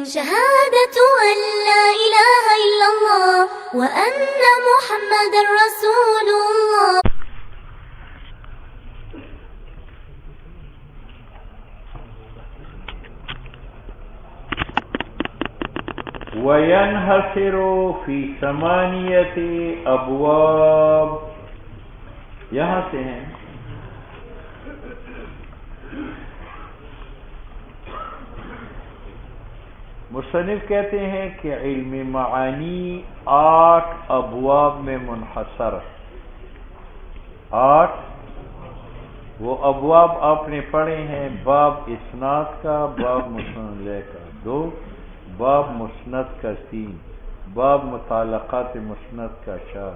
شهادة أن لا إله إلا الله وأن محمد رسول الله. وَيَنْحَصِرُ فِي ثَمَانِيَةِ أَبْوَابٍ. یہاں سے ہیں مصنف کہتے ہیں کہ علم معانی 8 ابواب میں منحصر ہے. 8 وہ ابواب آپ نے پڑھے ہیں: باب اسناد کا، باب مسند کا 2، باب مسند کا 3، باب متعلقات مسند کا 4،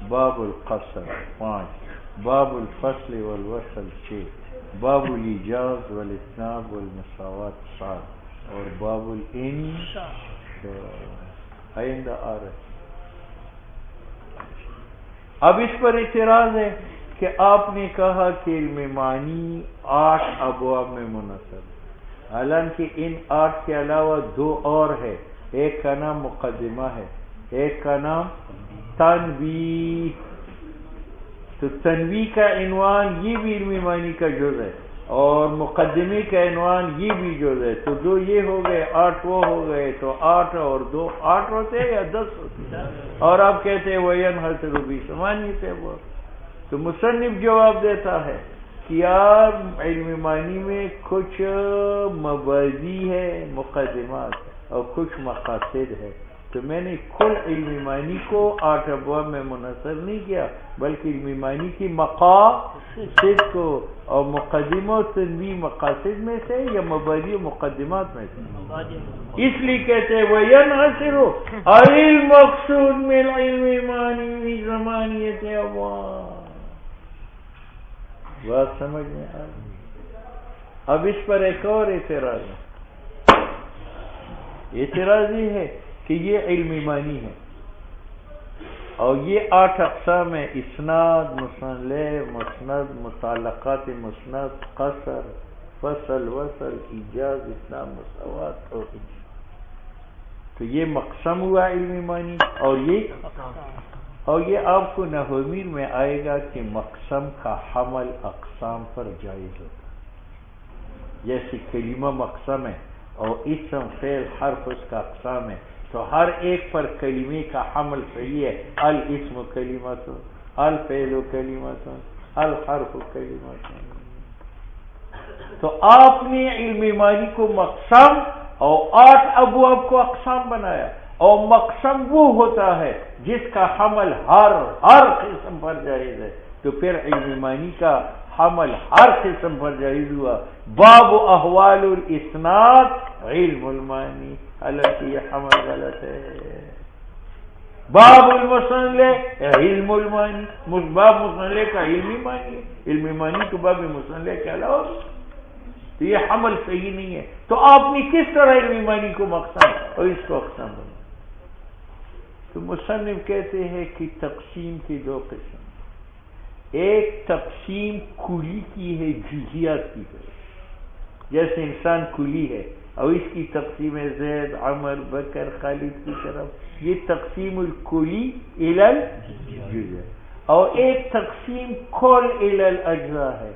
باب القصر 5، باب الفصل والوصل 6، باب الايجاز والاسناد والمساوات 7، اور باب آئندہ آ رہے. اب اس پر اعتراض ہے کہ آپ نے کہا کہ علم معنی 8 ابواب میں منحصر، حالانکہ ان 8 کے علاوہ 2 اور ہے. ایک کا نام مقدمہ ہے، ایک کا نام تنویہ. تو تنویہ کا عنوان یہ بھی علم معنی کا جز ہے، اور مقدمے کا عنوان یہ بھی جز ہے. تو 2 یہ ہو گئے، 8 وہ ہو گئے، تو 8 اور 2 8 ہوتے ہیں یا 10 ہوتے ہیں؟ اور آپ کہتے ہیں وَيَنْحَصِرُ فِي ثَمَانِيَةِ أَبْوَابٍ. تو مصنف جواب دیتا ہے کہ یار علم معنی میں کچھ مبادی ہے، مقدمات، اور کچھ مقاصد ہے. تو میں نے کل علم معنی کو 8 ابواب میں منحصر نہیں کیا، بلکہ علم معنی کی مقاصد کو، اور مقدمہ و تنویہ مقاصد میں سے یا مبادی و مقدمات میں سے. اس لیے کہتے ہیں وَيَنْحَصِرُ الْمَقْصُودُ مِنْ عِلْمِ مَعْنِي فِي ثَمَانِيَةِ أَبْوَابٍ. بات سمجھ میں آ گئی؟ اب اس پر ایک اور اعتراض ہے. اعتراض یہ ہے کہ یہ علم معنی ہے اور یہ 8 اقسام ہیں: اسناد، مسند، مسند، متعلقات مسند، قصر، فصل، وصل، ایجاز، اسناد، مساوات اور اجماع. تو یہ مقسم ہوا علم معنی. اور یہ آپ کو نحومیر میں آئے گا کہ مقسم کا حمل اقسام پر جائز ہوتا ہے. جیسے کلمہ مقسم ہے اور اسم، فعل، حرف اس کا اقسام ہے، تو ہر ایک پر کلمے کا حمل صحیح ہے. الاسم کلمۃ، الفعل کلمۃ، الحرف کلمۃ. تو آپ نے علم معنی کو مقسم اور 8 ابواب کو اقسام بنایا. اور مقسم وہ ہوتا ہے جس کا حمل ہر قسم پر جائز ہے. تو پھر علم معنی کا حمل ہر قسم پر جائز ہوا. باب احوال الاسناد علم المعانی، حالانکہ یہ حمل غلط ہے. باب المسند علم المعانی، باب مسند کا علمی معنی، علم معنی تو باب مسند کے علاوہ، تو یہ حمل صحیح نہیں ہے. تو آپ نے کس طرح علم معنی کو مقسم اور اس کو اقسام بنا؟ تو مصنف کہتے ہیں کہ تقسیم کی 2 قسم. ایک تقسیم کلی کی ہے، جزیات کی ہے. جیسے انسان کلی ہے اور اس کی تقسیم زید، عمر، بکر، خالد کی طرف، یہ تقسیم الکلی الی الجزء. اور ایک تقسیم کل الی الاجزاء ہے.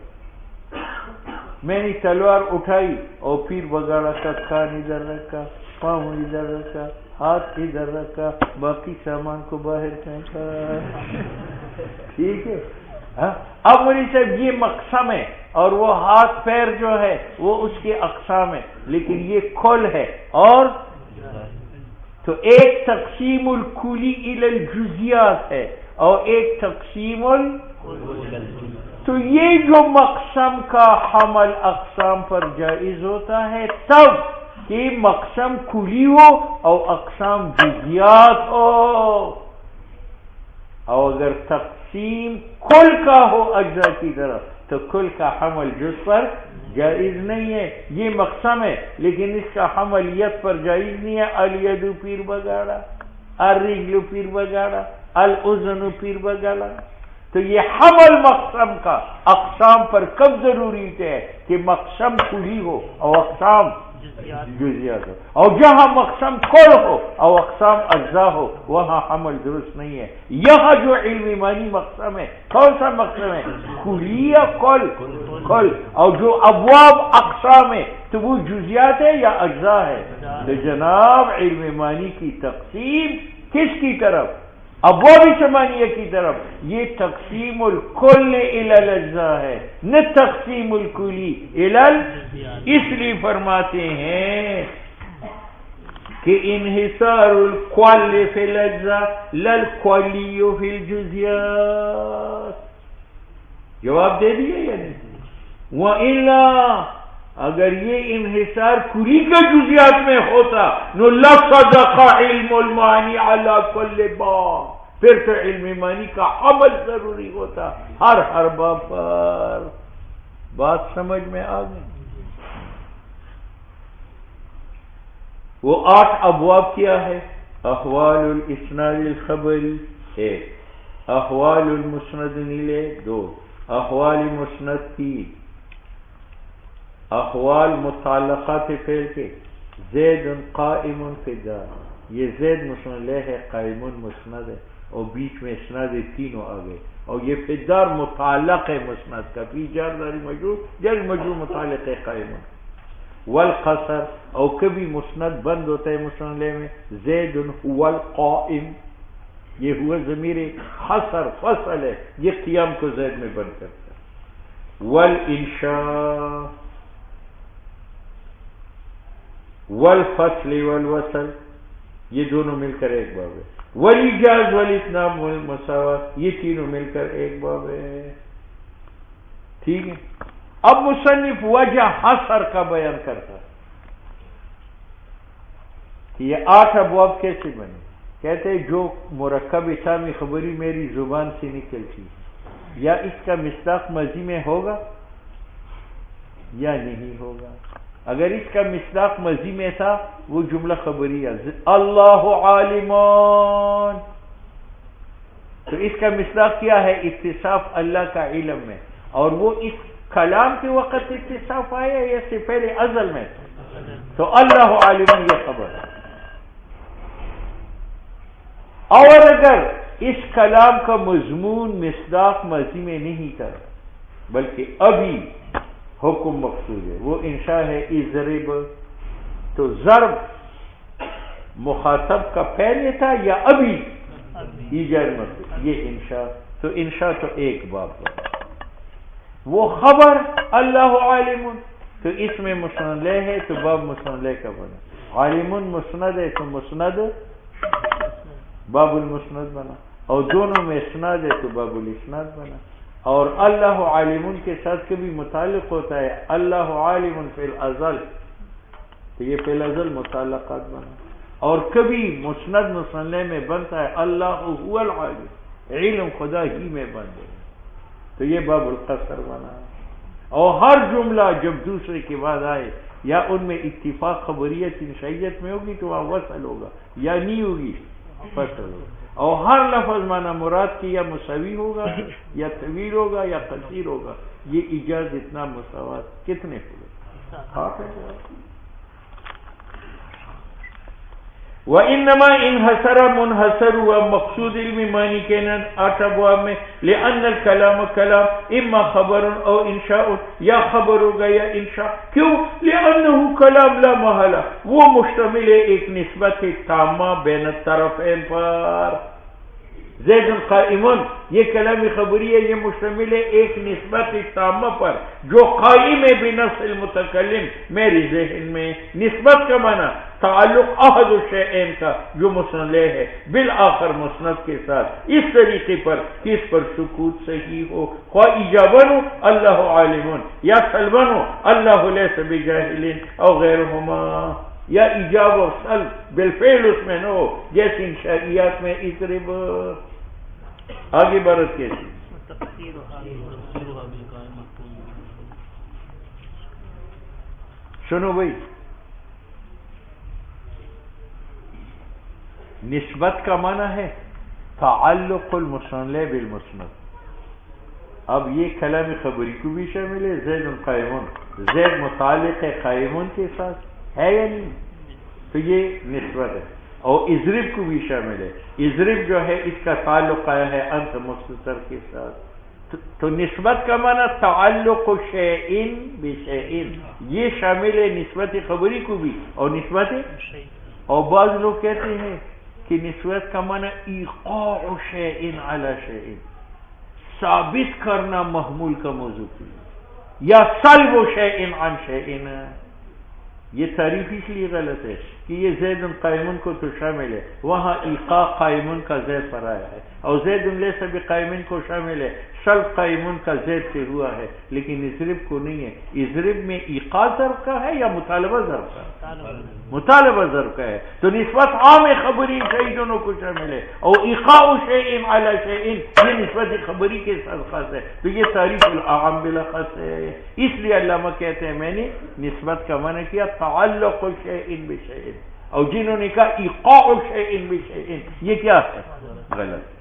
میں نے تلوار اٹھائی اور پھر بگاڑا کا، کان ادھر رکھا، پاؤں ادھر رکھا، ہاتھ ادھر رکھا، باقی سامان کو باہر پھینکا. ٹھیک ہے. اب مولی صاحب یہ مقسم ہے اور وہ ہاتھ پیر جو ہے وہ اس کے اقسام ہے، لیکن یہ کل ہے. اور تو ایک تقسیم الکلی الی الجزیات ہے اور ایک تقسیم تو یہ جو مقسم کا حمل اقسام پر جائز ہوتا ہے تب کہ مقسم کلی ہو اور اقسام جزیات ہو. اور اگر تقسیم کل کا ہو اجزاء کی طرف تو کل کا حمل جز پر جائز نہیں ہے. یہ مقسم ہے لیکن اس کا حمل ید پر جائز نہیں ہے. الید پیر بگاڑا، الرجل پیر بگاڑا، الاذن پیر بگاڑا. تو یہ حمل مقسم کا اقسام پر کب ضروری ہے کہ مقسم کلی ہو اور اقسام جزیات ہو، اور جہاں مقسم کل ہو اور اقسام اجزاء ہو وہاں حمل درست نہیں ہے۔ یہاں جو علم معنی مقسم ہے کون سا مقسم ہے؟ کلی یا کل؟ کل۔ اور جو ابواب اقسام ہے تو وہ جزیات ہے یا اجزاء ہے؟ تو جناب علم معنی کی تقسیم کس کی طرف؟ ابواب ثمانیہ کی طرف۔ یہ تقسیم الکل الی الاجزاء ہے، نہ تقسیم الکلی الی۔ اس لیے فرماتے ہیں کہ انحصار الکل فی الاجزاء لا الکلی فی الجزیات۔ جواب دے دیے یا نہیں؟ وَإِلَّا اگر یہ انحصار کلی کے جزیات میں ہوتا نو لصدق علم المعانی علی کل باب، پھر تو علم معنی کا عمل ضروری ہوتا ہر باب پر۔ بات سمجھ میں آ گئی؟ وہ 8 ابواب کیا ہے؟ احوال الاسناد الخبری 1، احوال المسند الیہ 2، احوال مسند 3، احوال متعلقات فعل کے زید قائم فی الدار، یہ زید مسند ہے، قائم مسند ہے، اور بیچ میں اسناد تینوں آ گئے، اور یہ فی الدار متعلق ہے مسند کا، فی جار جر مجرور متعلق ہے قائم۔ والقصر، اور کبھی مسند بند ہوتا ہے مسند میں زید هو القائم، یہ ہوا ضمیر حصر فصل ہے، یہ قیام کو زید میں بند کرتا ہے۔ والانشاء والفصل والوصل، یہ دونوں مل کر ایک باب ہے۔ والیجاز والاتمام والمساوات، یہ تینوں مل کر ایک باب ہے۔ ٹھیک ہے، اب مصنف وجہ حصر کا بیان کرتا ہے کہ یہ 8 ابواب کیسے بنے۔ کہتے ہیں جو مرکب اسامی خبری میری زبان سے نکلتی یا اس کا مصداق ماضی میں ہوگا یا نہیں ہوگا۔ اگر اس کا مصداق ماضی میں تھا وہ جملہ خبریہ اللہ عالمان، تو اس کا مصداق کیا ہے؟ اتصاف اللہ کا علم میں، اور وہ اس کلام کے وقت اتصاف آیا یا سے پہلے ازل میں؟ تو اللہ عالمان یہ خبر ہے۔ اور اگر اس کلام کا مضمون مصداق ماضی میں نہیں تھا بلکہ ابھی حکم مقصود ہے، وہ انشاء ہے اضرب، تو ضرب مخاطب کا پہلے تھا یا ابھی؟ ایجاد مقصود، یہ انشاء، تو انشاء تو ایک باب ہے۔ وہ خبر اللہ عالم، تو اس میں مسند ہے تو باب مسند کا بنا، عالم مسند ہے تو مسند باب المسند بنا، اور دونوں میں اسناد ہے تو باب الاسناد بنا۔ اور اللہ عالم کے ساتھ کبھی متعلق ہوتا ہے اللہ عالم فی الازل، تو یہ فی الازل متعلقات بنا، اور کبھی مسند مسند میں بنتا ہے اللہ هو العالم، علم خدا ہی میں بن گیا، تو یہ باب القصر بنا۔ اور ہر جملہ جب دوسرے کے بعد آئے یا ان میں اتفاق خبریت انشائیت میں ہوگی تو وہاں وصل ہوگا، یا نہیں ہوگی فصل ہوگا۔ اور ہر لفظ معنی مراد کی یا مساوی ہوگا یا طویل ہوگا یا قصیر ہوگا، یہ ایجاز اتنا مساوات کتنے ہوگا؟ وَإِنَّمَا انحصر منحصر ہوا مقصود علم معنی کے 8 ابواب میں، لأن الکلام کلام اما خبر او انشاء، یا خبر ہوگا یا انشاء۔ کیوں؟ لأنه کلام لا محالہ، وہ مشتمل ہے ایک نسبت تامہ بین الطرفین پر۔ زید قائم، یہ کلام خبری ہے، یہ مشتمل ہے ایک نسبت تامہ پر جو قائم ہے بنفس المتکلم میری ذہن میں۔ نسبت کا معنی تعلق احد الشیئین کا جو مسند ہے بالآخر مسند کے ساتھ، اس طریقے پر کہ اس پر سکوت صحیح ہو، خواہ ایجابن ہو اللہ عالم یا سلبن ہو اللہ لیس بجاہل او غیرہما، یا ایجاب و سلب بالفعل اس میں نہ ہو جیسے انشائیات میں اضرب۔ آگے برت کیسی؟ سنو بھائی، نسبت کا معنی ہے تعلق المسند بالمسند۔ اب یہ کلام خبری کو بھی شامل ہے، زید قائمون، زید متعلق ہے قائمون کے ساتھ، ہے یا نہیں؟ تو یہ نسبت ہے. اور اضرب کو بھی شامل ہے. اضرب جو ہے اس کا تعلق آیا ہے انت مختصر کے ساتھ. تو نسبت کا معنی تعلق شیئن بشیئن، یہ شامل ہے نسبت خبری کو بھی اور نسبت. اور بعض لوگ کہتے ہیں کہ نسبت کا معنی ایقاع شیئن علی شیئن، ثابت کرنا محمول کا موضوع کی، یا سلب شیئن عن شیئن. یہ تعریف اس لیے غلط ہے کہ یہ زید قائمن کو تو شامل ہے، وہاں ایقاع قائمن کا زید پر آیا ہے، اور زید لیس بقائمن کو شامل ہے، سلب قائمن کا زید سے ہوا ہے، لیکن اضرب کو نہیں ہے. اضرب میں ایقاع ضرب کا ہے یا مطالبہ ضرب کا ہے؟ مطالبہ ضرب کا ہے. تو نسبت عام خبری شیء دونوں کو شامل ہے، اور ایقاع شیء علی شیء یہ نسبت خبری کے ساتھ خاص ہے. تو یہ تعریف العام بالاخص ہے. اس لیے علامہ کہتے ہیں میں نے نسبت کا معنی کیا تعلق شیء بشیء، اور جنہوں نے کہا ایقاع شیء بشیء یہ کیا ہے؟ غلط.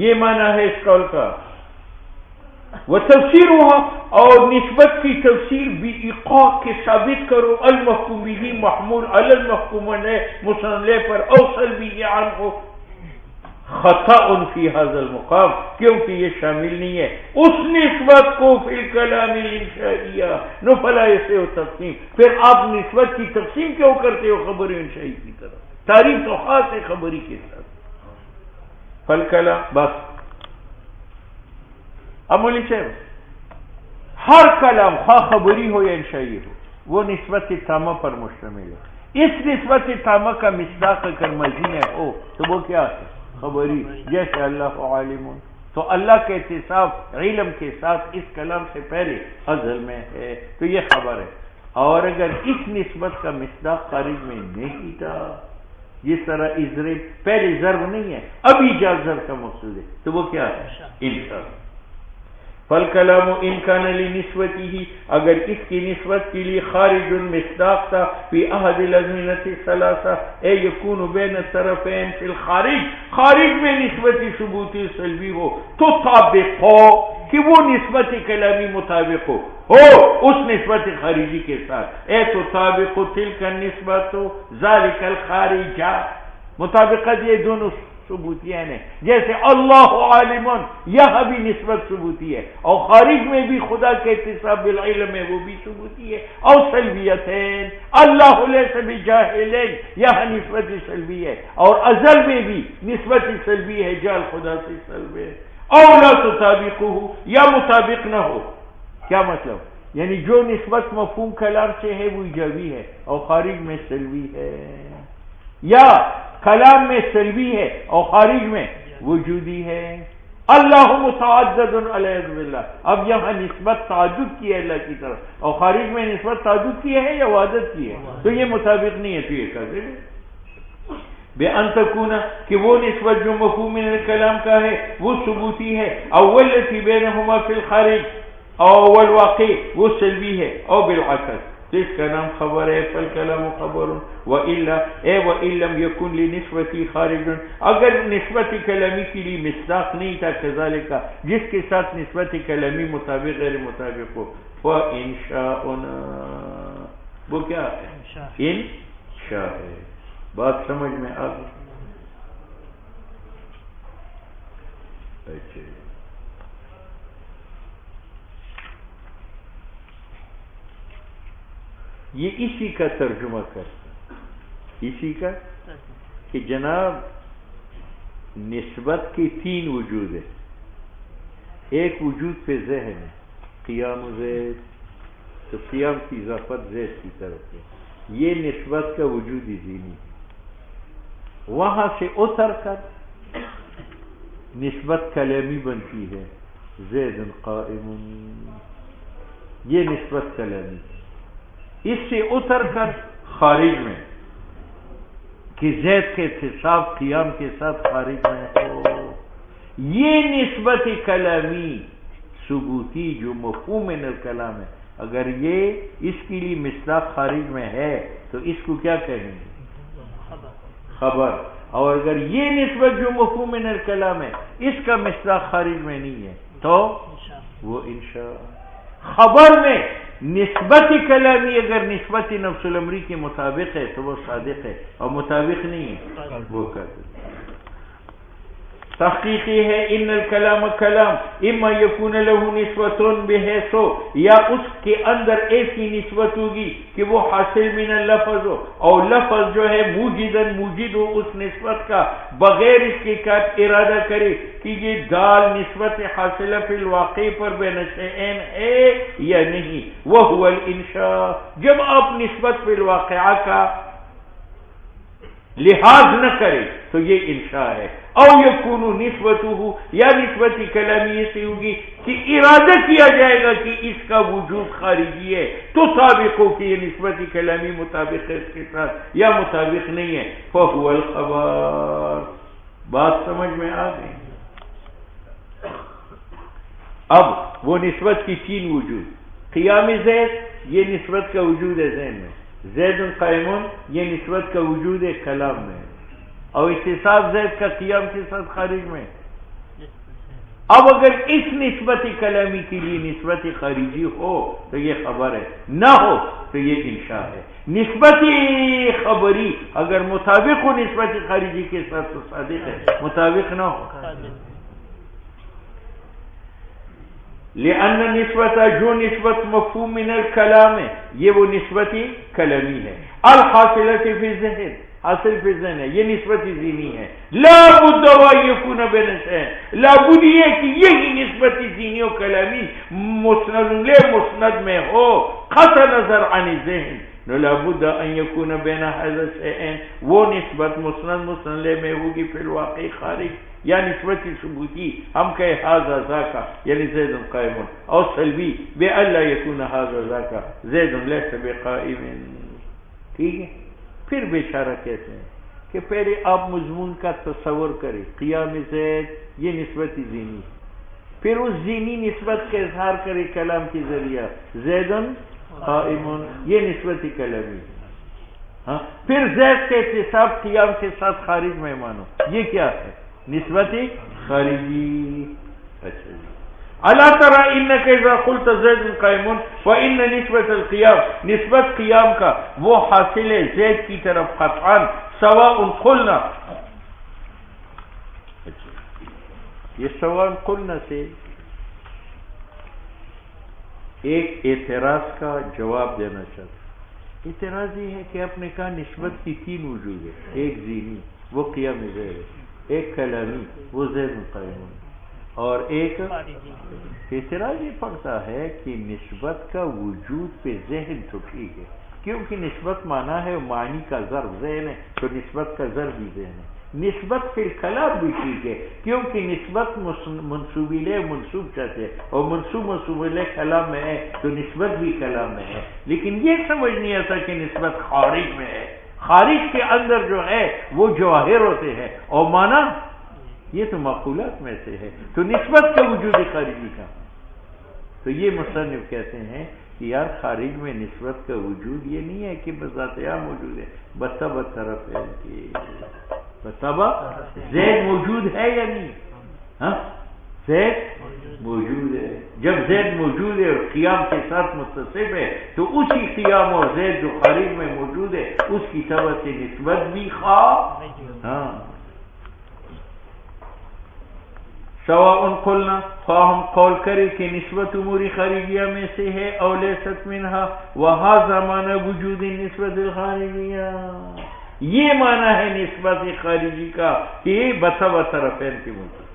یہ معنی ہے اس قول کا. وتفسیرها، اور نسبت کی تفسیر بإيقاع کے ثابت کرو المحکوم به محمول علی المحکوم علیہ مسلم پر او سلبی عنہ خطأ فی هذا المقام، کیونکہ یہ شامل نہیں ہے اس نسبت کو فی الکلام الانشائیہ نو فلا یصح تقسیم. پھر آپ نسبت کی تقسیم کیوں کرتے ہو خبر انشائی کی طرف؟ تعریف تو خاص ہے خبری کے ساتھ. فالکلام بس عملی سے ہر کلام خواہ خبری ہو یا انشائی ہو وہ نسبت تامہ پر مشتمل ہے. اس نسبت تامہ کا مصداق اگر مزین ہو تو وہ کیا ہے؟ خبری. جیسے اللہ عالم، تو اللہ کے اتصاف علم کے ساتھ اس کلام سے پہلے ازل میں ہے تو یہ خبر ہے. اور اگر اس نسبت کا مصداق خارج میں نہیں تھا، جس طرح اضرب پہلے ضرب نہیں ہے ابھی جا ضرب کا مقصود ہے تو وہ کیا ہے؟ انشاء. فالکلام ان کان لنسبته، اگر اس کی نسبت کے لیے خارج مصداق تھا فی احد الازمنۃ الثلاثہ اے یکون بین الطرفین فی الخارج، خارج میں نسبت ثبوتی سلبی ہو تو طابق ہو کہ وہ نسبت کلامی مطابق ہو اس نسبت خارجی کے ساتھ. اے تو طابق تلک النسبت ذالک الخارجہ، مطابقت یہ دونوں ثبوتیہ ہیں. جیسے اللہ عالم یہاں بھی نسبت ثبوتی ہے، اور خارج میں بھی خدا کے اتصاف بالعلم ہے وہ بھی ثبوتی ہے. اور سلبیتین اللہ لیس بجاہل یہاں نسبت سلبی ہے، اور ازل میں بھی نسبت سلبی ہے جال خدا سے سلب ہے. اور لا تطابقہ یا مطابق نہ ہو. کیا مطلب؟ یعنی جو نسبت مفہوم کلام سے ہے وہ ایجابی ہے اور خارج میں سلبی ہے، یا کلام میں سلبی ہے اور خارج میں وجودی ہے. اللہ متعدد علیہ باللہ، اب یہاں نسبت تعدد کی ہے اللہ کی طرف اور خارج میں نسبت تعدد کی ہے یا وحدت کی ہے تو یہ مطابق نہیں ہے. تو یہ کہتے ہیں بے ان تکونا کہ وہ نسبت جو مفہوم من الکلام کا ہے وہ ثبوتی ہے، اول التی بینہما فی الخارج اول واقع وہ سلبی ہے، اور بالعکس تو اس کا نام خبر ہے. فالکلام خبر وإلا اے وإن لم يكن لنسبتی خارج، اگر نسبت کلامی کے لیے مصداق نہیں تھا کذالک جس کے ساتھ نسبت کلامی مطابق غیر مطابق ہو فإنشاؤنا وہ کیا ہے؟ انشاء ہے. بات سمجھ میں آ گئی؟ اچھا یہ اسی کا ترجمہ کرتا، اسی کا کہ جناب نسبت کے تین وجود ہیں. ایک وجود پہ ذہن ہے قیام زید، تو قیام کی اضافت زید کی طرف ہے، یہ نسبت کا وجود ذہنی ہے. وہاں سے اتر کر نسبت کلامی بنتی ہے زید قائم، یہ نسبت کلامی. اس سے اتر کر خارج میں کہ زید کے اتصاف قیام کے ساتھ خارج میں ہو، یہ نسبت کلامی ثبوتی جو مفہوم من الکلام ہے. اگر یہ اس کے لیے مصداق خارج میں ہے تو اس کو کیا کہیں گے؟ خبر. اور اگر یہ نسبت جو مفہوم من الکلام ہے اس کا مصداق خارج میں نہیں ہے تو وہ انشاء. خبر میں نسبت کلامی اگر نسبت نفس الامری کے مطابق ہے تو وہ صادق ہے، اور مطابق نہیں ہے وہ کاذب۔ تحقیقی ہے ان الکلام کلام اما یکون له نسبت بحیث، یا اس کے اندر ایسی نسبت ہوگی کہ وہ حاصل من اللفظ ہو، اور لفظ جو ہے موجدن موجد ہو اس نسبت کا، بغیر اس کے کات ارادہ کرے کہ یہ دال نسبت حاصلہ فی الواقع پر بین شیئین ہے یا نہیں۔ وہو الانشاء، جب آپ نسبت فی الواقعہ کا لحاظ نہ کرے تو یہ انشاء ہے۔ او یکون نسبتہ، یا نسبت کلامی سے ہوگی کہ ارادہ کیا جائے گا کہ اس کا وجود خارجی ہے تو ثابت ہو کہ یہ نسبت کلامی مطابق ہے اس کے ساتھ یا مطابق نہیں ہے، فہو الخبر۔ بات سمجھ میں آ گئی؟ اب وہ نسبت کی تین وجود، قیام زید یہ نسبت کا وجود ہے ذہن میں، زید قائمون یہ نسبت کا وجود ہے کلام میں، اور اتصاب زید کا قیام کے ساتھ خارج میں۔ اب اگر اس نسبت کلامی کے لیے نسبت خارجی ہو تو یہ خبر ہے، نہ ہو تو یہ انشاء ہے۔ نسبت خبری اگر مطابق ہو نسبت خارجی کے ساتھ تو صادق ہے، مطابق نہ ہو۔ لأن نسبت جو نسبت مفہوم من الکلام ہے یہ وہ نسبت کلامی ہے، الحاصلۃ فی الذہن حاصل فی الذہن ہے، یہ نسبت ذہنی ہے۔ لا بد ان یکون بین شیئین، لا بد یہ کہ یہی نسبت ذہنی و کلامی مسند لے مسند میں ہو قطع نظر عن الذہن، لا بد ان یکون بین هذا الشیئین، وہ نسبت مسند لے میں ہوگی فی الواقع خارج، یا نسبت ثبوتی ہم کہے ھذا ذاک یعنی زید قائم، اور سلبی بے اللہ یکون ھذا ذاک زید لیس بقائم۔ ٹھیک ہے، پھر بیچارہ کہتے ہیں کہ پہلے آپ مضمون کا تصور کریں، قیام زید یہ نسبت ذہنی، پھر اس ذہنی نسبت کا اظہار کریں کلام کے ذریعہ، زید قائم یہ نسبت کلامی، ہاں پھر زید کے اتصاب قیام کے ساتھ خارج میں مانو، یہ کیا ہے؟ نسبت خارجی۔ اچھا جی، الا ترى انك اذا قلت زید قائم فان نسبت القیام، نسبت قیام کا وہ حاصل ہے زید کی طرف قطعا، سواء قلنا، یہ سواء قلنا سے ایک اعتراض کا جواب دینا چاہتا۔ اعتراض یہ ہے کہ آپ نے کہا نسبت کی تین وجود ہے، ایک ذہنی وہ قیام زید ہے، ایک کلامی وہ زید قائم، اور ایک اعتراض یہ پڑتا ہے کہ نسبت کا وجود پہ ذہن تو ٹھیک ہے، کیونکہ نسبت مانا ہے معنی کا ضرب ذہن ہے تو نسبت کا ضرب بھی ذہن ہے، نسبت فی الکلام بھی ٹھیک ہے کیونکہ نسبت منصوب الیہ منصوب چاہتے ہیں، اور منصوب الیہ کلام میں ہے تو نسبت بھی کلام میں ہے، لیکن یہ سمجھ نہیں آتا کہ نسبت خارج میں ہے، خارج کے اندر جو ہے وہ جواہر ہوتے ہیں، اور مانا یہ تو معقولات میں سے ہے، تو نسبت کا وجود خارجی کا، تو یہ مصنف کہتے ہیں کہ یار خارج میں نسبت کا وجود یہ نہیں ہے کہ بذات موجود ہے، بطبع طرف ہے کہ بطبع زید موجود ہے یا نہیں، ہاں زید موجود ہے، جب زید موجود ہے اور قیام کے ساتھ متصف ہے تو اسی قیام اور زید جو خارج میں موجود ہے اس کی طبع سے نسبت بھی ہاں سواء قلنا، خواہ ہم قول کرے کہ نسبت امور خارجیہ میں سے ہے او لیست منہا، وہذا معنی وجود نسبت الخارجیہ، یہ معنی ہے نسبت خارجی کا کہ بطبع طرفین کی موجود۔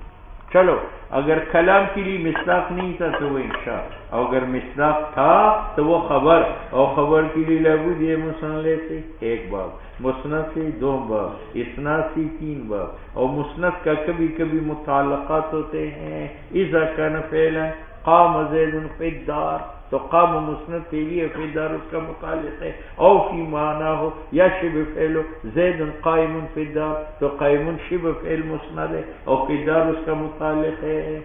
چلو اگر کلام کے لیے مصداق نہیں تھا تو وہ انشاء، اور اگر مصداق تھا تو وہ خبر، اور خبر کے لیے لابد یہ مسند سے ایک باب، مسند سے دو باب، اسناد سے تین باب، اور مسند کا کبھی کبھی متعلقات ہوتے ہیں، اذا کان فعلا قام زید فی الدار تو قام مسند کے لیے فی الدار اس کا متعلق ہے، او فی معنی ہو یا شبہ فعل ہو، زید قائم فی الدار تو قائم شبہ فعل مسند ہے، اور فی الدار اس کا متعلق ہے،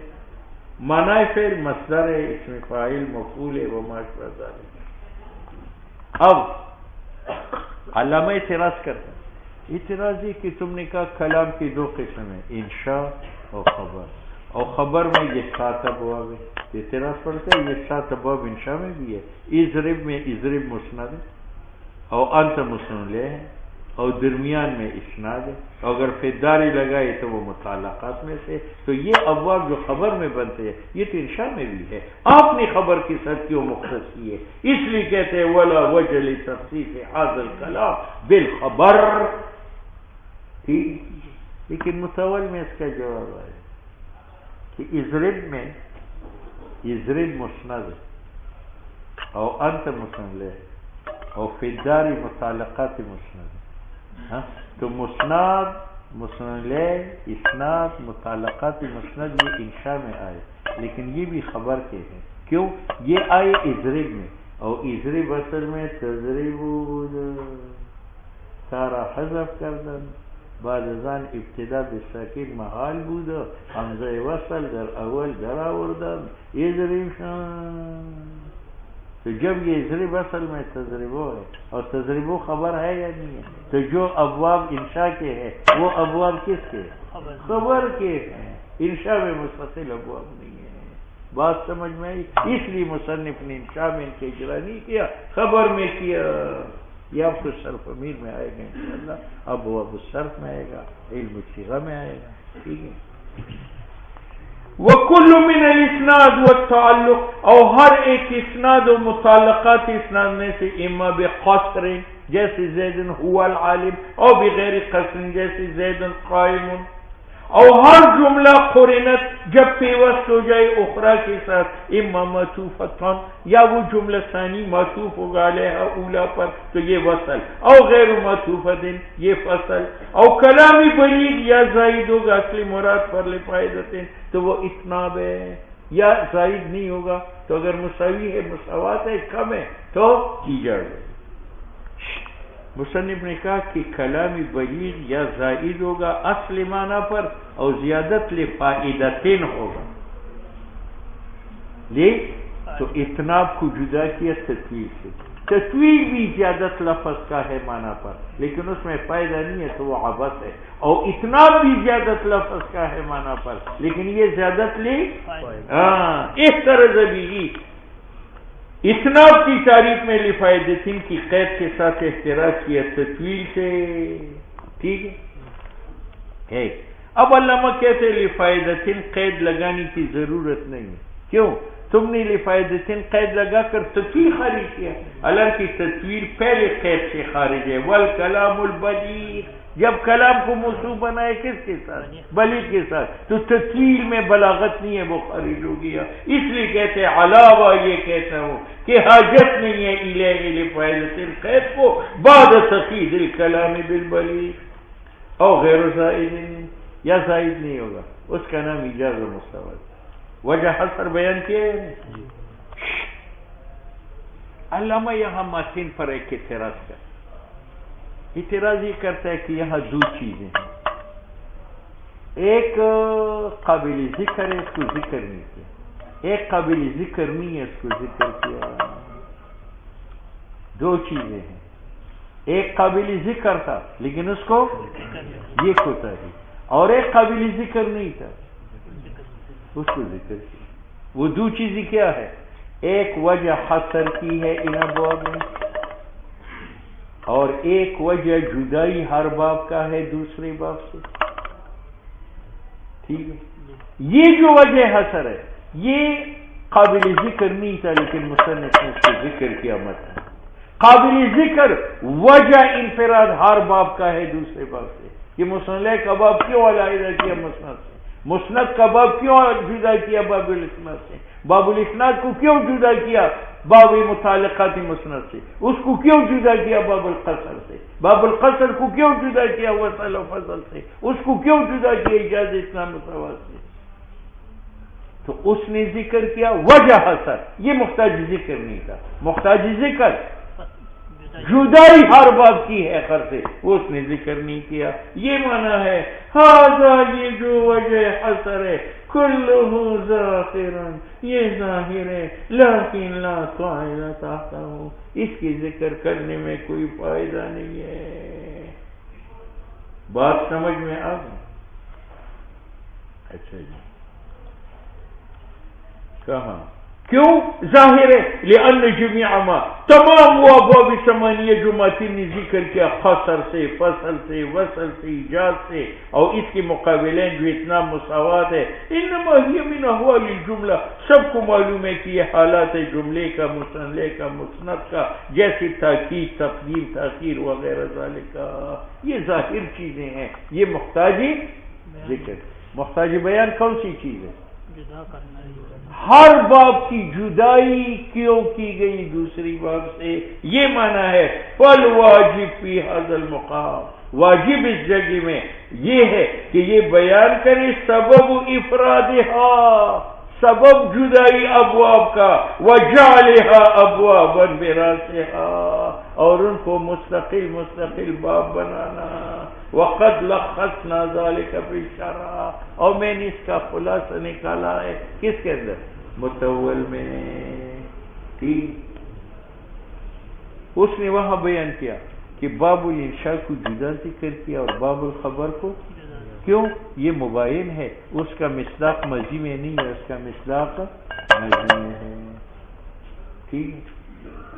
معنی فعل مصدر ہے، اسم فاعل مفعول ہے، وما اشبہ ذلک۔ اب علامہ اعتراض کرتا ہے، اعتراض یہ کہ تم نے کہا کلام کی دو قسم ہیں، انشاء اور خبر، اور خبر میں یہ 7 ابواب ہے. اعتراض پڑتا ہے یہ 7 ابواب انشاء میں بھی ہے. اضرب میں اضرب مسند ہے اور انت مسند لے ہے اور درمیان میں اسناد ہے. اگر فداری لگائے تو وہ متعلقات میں سے. تو یہ ابواب جو خبر میں بنتے ہیں یہ تو انشاء میں بھی ہے. آپ نے خبر کی ساتھ کیوں مختص کی ہے؟ اس لیے کہتے ہیں ولا وجہ لتخصیص هذا الكلام بالخبر. ٹھیک، لیکن متول میں اس کا جواب ہے کہ اضرب میں اضرب مسند اور انت مسند لے اور فداری متعلقات مسند. ہاں تو مسند لے اسناد متعلقات مسند یہ انشاء میں آئے، لیکن یہ بھی خبر کے ہیں. کیوں؟ یہ آئے اضرب میں، اور اضرب اصل میں تضرب سارا حذف کردن بعد ازان ابتدا بالساکن محال بود حمزه وصل در اول در آوردن اضرب شان. تو جب یہ اضرب اصل میں تضربو ہے اور تضربو خبر ہے یا نہیں ہے، تو جو ابواب انشاء کے ہیں وہ ابواب کس کے؟ خبر کے ہیں. انشاء میں مستقل ابواب نہیں ہے. بات سمجھ میں آئی؟ اس لیے مصنف نے انشاء میں ان کے اجرا نہیں کیا، خبر میں کیا. یہ آپ کو صرف امیر میں آئے گا انشاءاللہ. ابواب الصرف میں آئے گا، علم صیغہ میں آئے گا. ٹھیک ہے. وَكُلُّ مِنَ الْإِسْنَادِ وَالتَّعَلُّقِ، اور ہر ایک اسناد و متعلقات اسناد میں سے اما بقصر جیسے زید هو العالم، اور بغیر قصر جیسے زید قائم، اور ہر جملہ قرنت جب پیوست ہو جائے اخرى کے ساتھ اما معطوفتان یا وہ جملہ ثانی معطوف ہوگا علیہ اولا پر تو یہ وصل، او غیر معطوفت یہ فصل، او کلامی بلیغ یا زائد ہوگا اصلی مراد پر لفائدتن تو وہ اتناب ہے، یا زائد نہیں ہوگا تو اگر مساوی ہے مساوات ہے کم ہے تو ایجاد ہے. مصنف نے کہا کہ کلامی بلیغ یا زائد ہوگا اصل معنی پر اور زیادت لفائدتن ہوگا. تو اتناب کو جدا کیا تطویل سے. تطویل بھی زیادت لفظ کا ہے معنی پر لیکن اس میں فائدہ نہیں ہے تو وہ عبث ہے، اور اتناب بھی زیادت لفظ کا ہے معنی پر لیکن یہ زیادت اس طرح زبیعی اتناب کی تعریف میں لفائدتن کی قید کے ساتھ احتراز کیا تطویل سے. ٹھیک ہے. اب علامہ کہتے لفائدتن قید لگانے کی ضرورت نہیں ہے. کیوں؟ تم نے لفائدتن قید لگا کر تطویل خارج کیا، حالانکہ تطویل پہلے قید سے خارج ہے. والکلام البلیغ، جب کلام کو موصوف بنائے کس کے ساتھ؟ بلیغ کے ساتھ، تو تطویل میں بلاغت نہیں ہے وہ خارج ہو گیا. اس لیے کہتے ہیں علاوہ یہ کہتا ہوں کہ حاجت نہیں ہے الیہ لفائدتن قید کو بعد تقید الکلام بالبلیغ اور غیر زائد، یا زائد نہیں ہوگا اس کا نام ایجاز و مستوعب. وجہ حصر بیان کیا ہے. علامہ یہاں ماتن پر ایک اعتراض کرتا، اعتراض یہ کرتا ہے کہ یہاں دو چیزیں ہیں، ایک قابل ذکر ہے اس کو ذکر نہیں کیا، ایک قابل ذکر نہیں ہے اس کو ذکر کیا. دو چیزیں ہیں، ایک قابل ذکر تھا لیکن اس کو یہ کوتا ہے، اور ایک قابل ذکر نہیں تھا اس کو ذکر کیا. وہ دو چیزیں کیا ہے؟ ایک وجہ حصر کی ہے ان ابواب میں، اور ایک وجہ جدائی ہر باب کا ہے دوسرے باب سے. ٹھیک ہے. یہ جو وجہ حصر ہے یہ قابل ذکر نہیں تھا لیکن مصنف نے اس کو ذکر کیا. مطلب قابل ذکر وجہ انفراد ہر باب کا ہے دوسرے باب سے. یہ مسند کا باب کیوں علیحدہ کیا مسند سے؟ مسند کا باب کیوں جدا کیا باب الاسناد سے؟ باب الاسناد کو کیوں جدا کیا باب متعلقات مسند سے؟ اس کو کیوں جدا کیا باب القصر سے؟ باب القصر کو کیوں جدا کیا وصل و فصل سے؟ اس کو کیوں جدا کیا ایجاز اتنا مساوات سے؟ تو اس نے ذکر کیا وجہ حصر، یہ محتاج ذکر نہیں تھا. محتاج ذکر جدائی ہر باب کی ہے خر سے، وہ اس نے ذکر نہیں کیا. یہ معنی ہے ہاذا، یہ جو وجہ حصر ہے کلہ ظاہرا، یہ ظاہر ہے لیکن لا طائل تحتہ، اس کی ذکر کرنے میں کوئی فائدہ نہیں ہے. بات سمجھ میں آ گئی؟ اچھا جی. کہاں کیوں ظاہر ہے لأن جميع ما تمام وہ ابواب ثمانیہ جو ماتن نے ذکر کیا خسر سے فصل سے وصل سے ایجاد سے اور اس کے مقابلین جو اتنا مساوات ہے انما ہی من احوال الجملہ سب کو معلوم ہے کہ یہ حالات جملے کا مسنلے کا مسند کا جیسے تاکید تقدیم تاخیر وغیرہ ذالک یہ ظاہر چیزیں ہیں یہ محتاجی ذکر محتاجی بیان کون سی چیز ہے ہر باب کی جدائی کیوں کی گئی دوسری باب سے یہ معنی ہے فل واجب فی ھذا المقام واجب اس جگہ میں یہ ہے کہ یہ بیان کرے سبب افرادها سبب جدائی ابواب کا وجعلها ابوابا براسها اور ان کو مستقل باب بنانا وقد لخصنا ذلك في الشرح اور میں نے اس کا خلاصہ نکالا ہے کس کے اندر متول میں ٹھیک اس نے وہاں بیان کیا کہ باب الانشاء کو جدا ذکر کیا اور باب الخبر کو کیوں یہ مبین ہے اس کا مصداق ماضی میں نہیں ہے اس کا مصداق ماضی میں ہے ٹھیک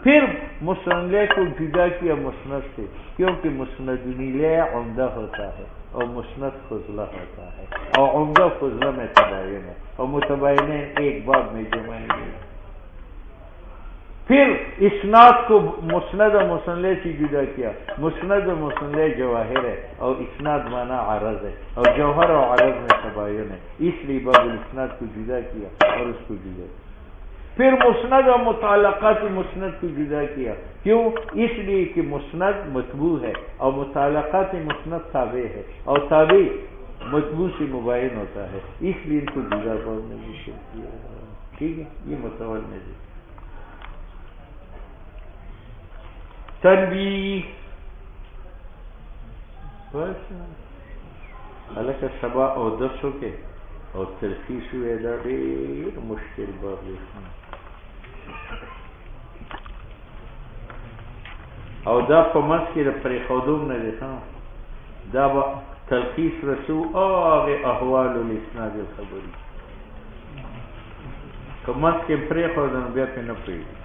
پھر مسند کو جدا کیا مسند سے کیونکہ مسند نیلے عمدہ ہوتا ہے اور مسند فضلہ ہوتا ہے اور عمدہ فضلہ میں تباین ہے اور متباین ایک باب میں جمع ہے پھر اسناد کو مسند و مسند سے جدا کیا مسند و مسند جواہر ہے اور اسناد معنی عرض ہے اور جوہر اور عرض میں تباین ہے اس لیے باب الاسناد کو جدا کیا اور اس کو جدا کیا پھر مسند و متعلقات مسند کو جدا کیا کیوں اس لیے کہ مسند متبوع ہے اور متعلقات مسند تابع ہے اور تابع متبوع سے مبین ہوتا ہے اس لیے ان کو جدا باب میں ذکر کیا ٹھیک ہے یہ متول میں ذکر تنبیہ بس حالانکہ سبا اور 10 کے اور تلخیص ہوئے دا ډېر مشکل باب دی او دا په منځ کې د پرېښودو نه دی دا به تلخیص رسو هغې احوال الاسناد الخبري که منځ کې پرېښوده نو بیا پرې نه پوهېږي